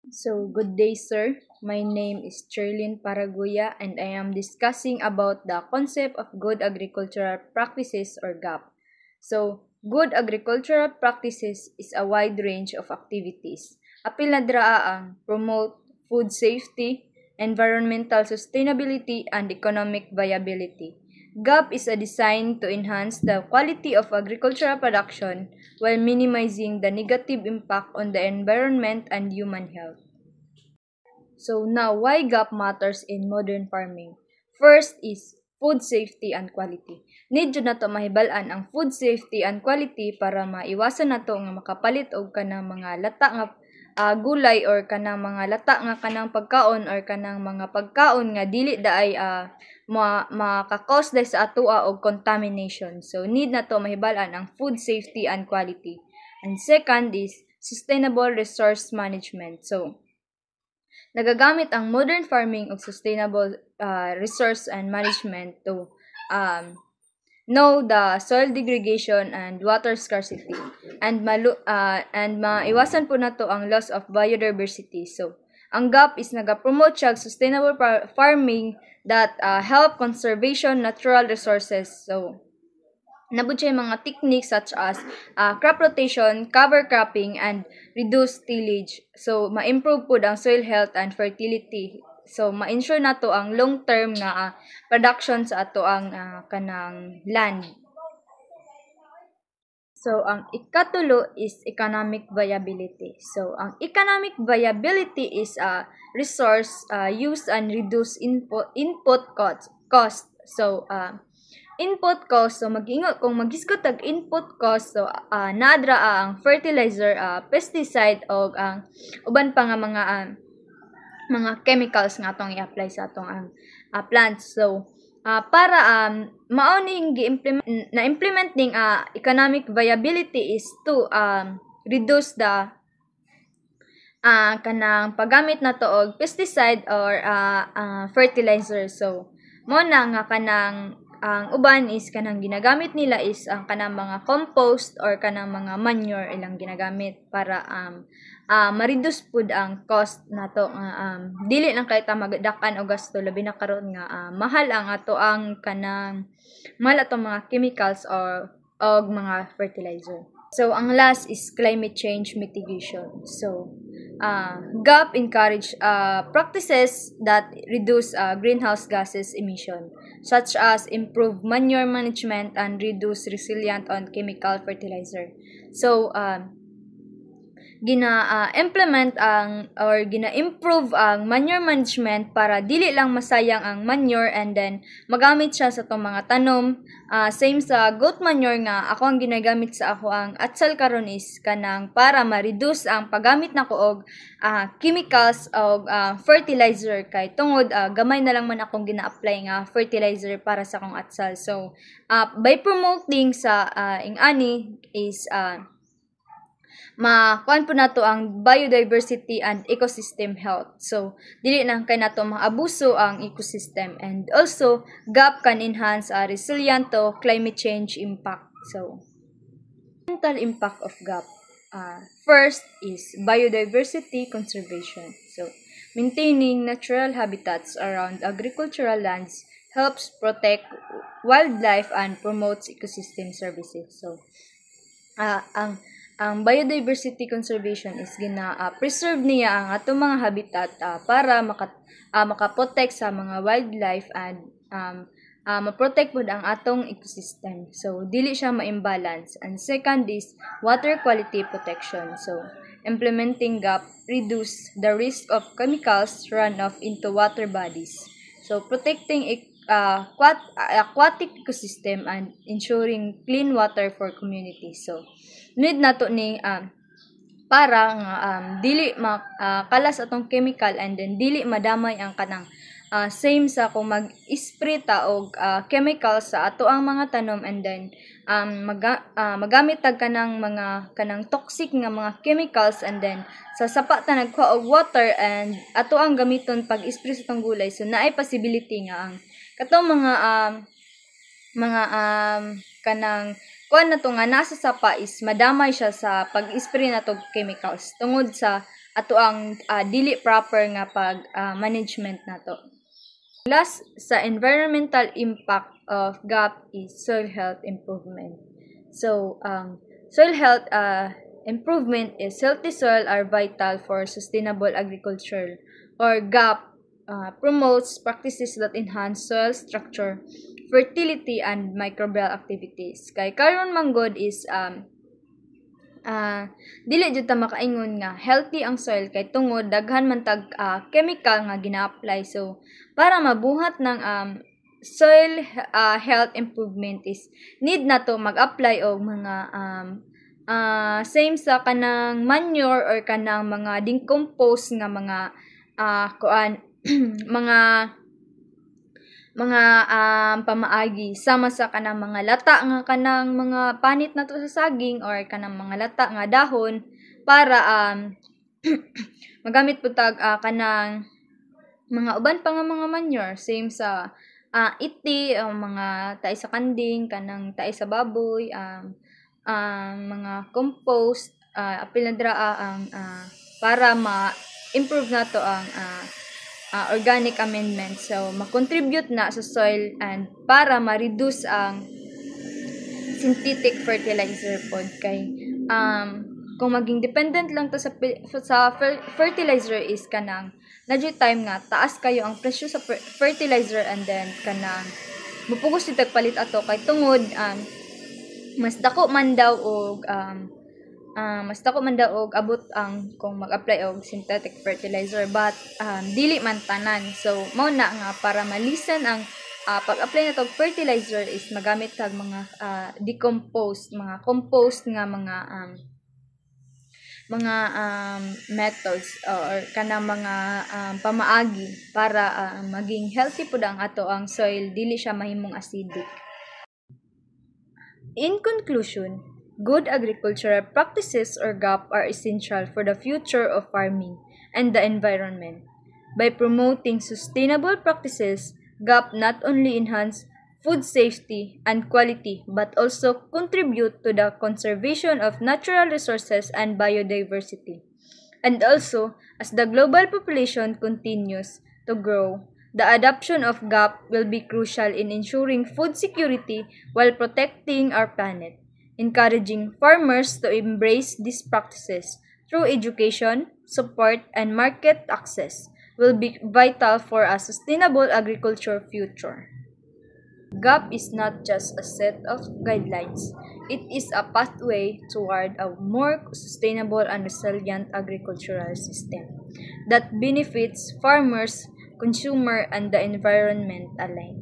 So, good day, sir. My name is Cherlyn Paraguya, and I am discussing about the concept of good agricultural practices or GAP. So, good agricultural practices is a wide range of activities. Apil na draa ang promote food safety, environmental sustainability, and economic viability. GAP is a design to enhance the quality of agricultural production while minimizing the negative impact on the environment and human health. So now, why gap matters in modern farming? First is food safety and quality. Need jud nato mahibalan ang food safety and quality para maiwasan nato nga makapalit og kanang mga lata nga gulay or kanang mga lata nga kanang pagkaon or kanang mga pagkaon nga dili daay maka-cause dahil sa atoa og contamination. So need nato mahibalan ang food safety and quality. And second is sustainable resource management. So nagagamit ang modern farming og sustainable resource and management to um, know the soil degradation and water scarcity and maiwasan po nato ang loss of biodiversity. So, ang GAP is nagapromote siya sustainable farming that help conservation natural resources. So, nabud siya yung mga techniques such as crop rotation, cover cropping, and reduced tillage. So, ma-improve po ang soil health and fertility. So, ma-ensure na to ang long-term nga production sa ato ang kanang land. So, ang ikatulo is economic viability. So, ang economic viability is a resource use and reduce input cost. So, input cost, so mag-ingot kung mag-isgot tag input cost, so nadra ang fertilizer, pesticide o ang uban pa nga mga chemicals nga atong i-apply sa atong ang plants. So para mao ning na-implement ning economic viability is to reduce the kanang paggamit nato og pesticide or fertilizer. So mo na nga kanang ang uban is kanang ginagamit nila is ang kanang mga compost or kanang mga manure ilang ginagamit para ma-reduce pud ang cost nato nga dili lang kay ta magdakan og gasto labi na karon nga mahal ang ato ang kanang mahal atong mga chemicals or mga fertilizer. So ang last is climate change mitigation. So GAP encourage practices that reduce greenhouse gases emission, such as improve manure management and reduce resilient on chemical fertilizer. So, gina-implement gina-improve ang manure management para dili lang masayang ang manure and then magamit siya sa itong mga tanom. Same sa goat manure nga ako ang ginagamit sa ako ang atsal karon is kanang para ma-reduce ang paggamit nako og chemicals o fertilizer kay tungod gamay na lang man akong gina-apply nga fertilizer para sa akong atsal. So, by promoting sa ingani is makuan po nato ang biodiversity and ecosystem health. So, dili na kay nato maabuso ang ecosystem, and also GAP can enhance resilient to climate change impact. So, environmental impact of GAP. First is biodiversity conservation. So, maintaining natural habitats around agricultural lands helps protect wildlife and promotes ecosystem services. So, ang biodiversity conservation is preserve niya ang atong mga habitat para makaprotect sa mga wildlife and ma-protect pod ang atong ecosystem. So dili siya ma-imbalance. And second is water quality protection. So implementing GAP reduce the risk of chemicals runoff into water bodies. So protecting aquatic ecosystem and ensuring clean water for communities. So need nato ning para nga dili kalas atong chemical and then dili madamay ang kanang same sa kung mag-spray ta og chemical sa ato ang mga tanom and then magamit tag kanang toxic nga mga chemicals and then sa sapa ta nagkuha og water and ato ang gamiton pag spray sa tong gulay. So naay possibility nga ang katong mga kanang kuan na to nga nasa sapa is madamay siya sa pag-spray na to chemicals tungod sa ato ang dili proper nga pag management nato. Last sa environmental impact of GAP is soil health improvement. So, soil health improvement is healthy soil are vital for sustainable agriculture, or GAP promotes practices that enhance soil structure, fertility, and microbial activities. Kay karon manggod is dili jud ta makaingon nga healthy ang soil kay tungod daghan man tag chemical nga gina-apply. So para mabuhat ng soil health improvement is need na to mag-apply og mga same sa kanang manure or kanang mga decomposed nga mga kuan mga pamaagi sama sa kanang mga lata nga kanang mga panit nato sa saging or kanang mga lata nga dahon para magamit pud tag kanang mga uban pa nga mga manure same sa iti mga tae sa kanding kanang tae sa baboy mga compost apil na dra ang para ma-improve nato ang organic amendment. So, ma-contribute na sa soil and para ma-reduce ang synthetic fertilizer pod kay kung maging dependent lang to sa fertilizer is kanang nadyo time nga taas kayo ang presyo sa fertilizer and then kanang mupugos ditag palit ato kay tungod mas dako man daw og abot ang kung mag-apply og synthetic fertilizer but dili man tanan. So mao na nga para malisen ang pag-apply na tog fertilizer is magamit tag mga decomposed mga compost nga mga methods or kanang mga pamaagi para maging healthy pud ang ato ang soil, dili siya mahimong acidic. In conclusion, good agricultural practices or GAP are essential for the future of farming and the environment. By promoting sustainable practices, GAP not only enhance food safety and quality but also contribute to the conservation of natural resources and biodiversity. And also, as the global population continues to grow, the adoption of GAP will be crucial in ensuring food security while protecting our planet. Encouraging farmers to embrace these practices through education, support, and market access will be vital for a sustainable agriculture future. GAP is not just a set of guidelines, it is a pathway toward a more sustainable and resilient agricultural system that benefits farmers, consumer, and the environment alike.